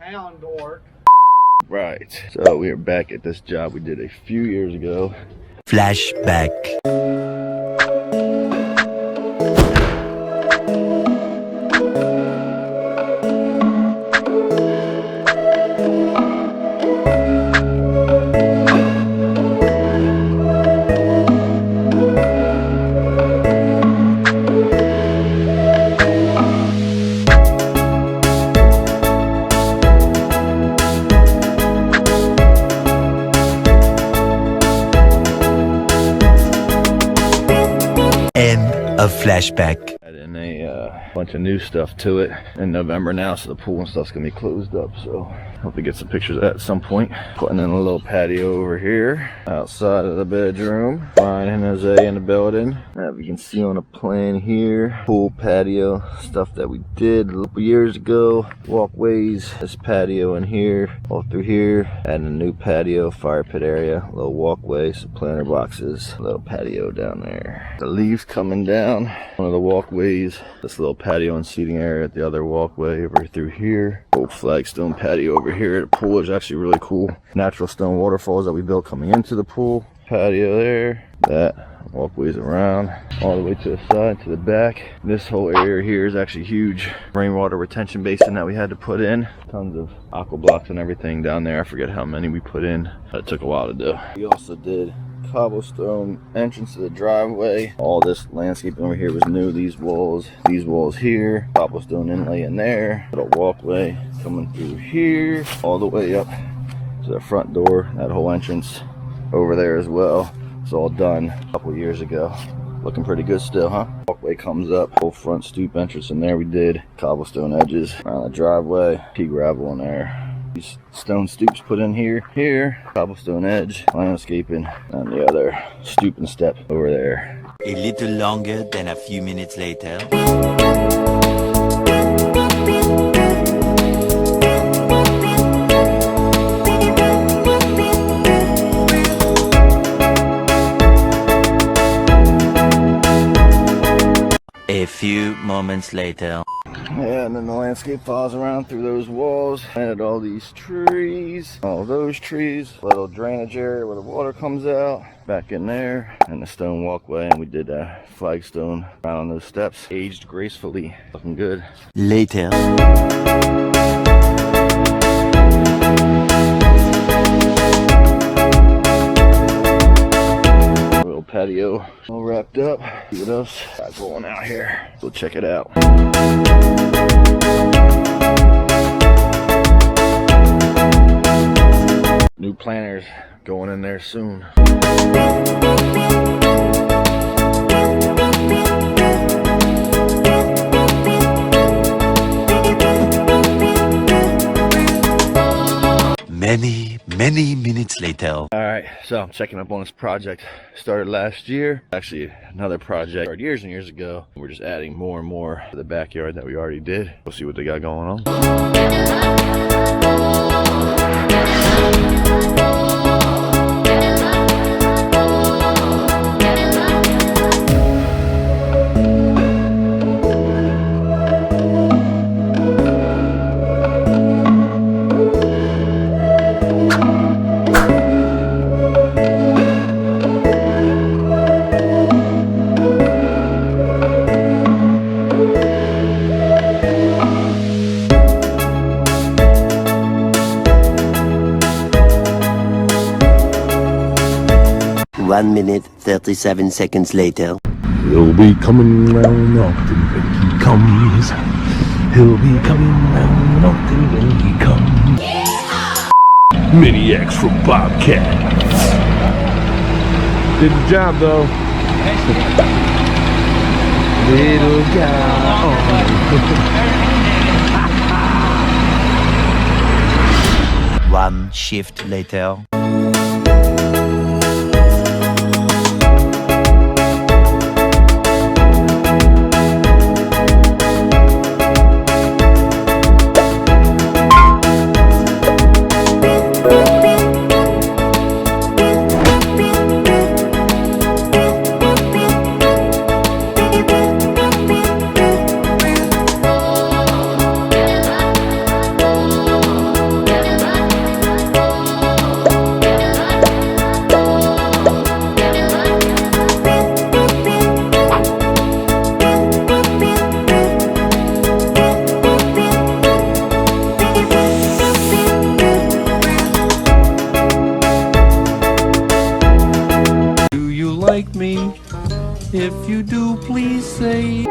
Hound dork. Right, so we are back at this job we did a few years ago. Flashback. A flashback. Adding a bunch of new stuff to it in November now, so the pool and stuff's gonna be closed up. So hope to get some pictures of that at some point. Putting in a little patio over here outside of the bedroom. Brian and Jose in the building. As you can see on the plan here, pool patio stuff that we did a couple years ago. Walkways, this patio in here, all through here. Adding a new patio, fire pit area, little walkway, some planter boxes, a little patio down there. The leaves coming down one of the walkways. This little patio and seating area at the other walkway over through here. Old flagstone patio over here. The pool is actually really cool. Natural stone waterfalls that we built coming into the pool. Patio there. That walkways around all the way to the side, to the back. This whole area here is actually huge. Rainwater retention basin that we had to put in. Tons of aqua blocks and everything down there. I forget how many we put in. It took a while to do. We also did cobblestone entrance to the driveway. All this landscaping over here was new. These walls here, cobblestone inlay in there, little walkway coming through here all the way up to the front door. That whole entrance over there as well. It's all done a couple years ago. Looking pretty good still, huh? Walkway comes up, whole front stoop entrance in there. We did cobblestone edges around the driveway, pea gravel in there. These stone stoops put in here, cobblestone edge, landscaping, and the other stoop and step over there. A little longer than a few minutes later. A few moments later. Yeah, and then the landscape follows around through those walls. Planted all these trees, all those trees. Little drainage area where the water comes out. Back in there, and the stone walkway. And we did a flagstone around those steps. Aged gracefully. Looking good. Later. Patio all wrapped up. See what else got going out here. Go check it out. New planters going in there soon. Many minutes later. All right, so I'm checking up on this project. Started last year. Actually, another project started years and years ago. We're just adding more and more to the backyard that we already did. We'll see what they got going on. One minute, 37 seconds later. He'll be coming round often when he comes. He'll be coming round often when he comes. Yeah! Mini X from Bobcat. Did the job though. Little guy. One shift later. like me? If you do, please say.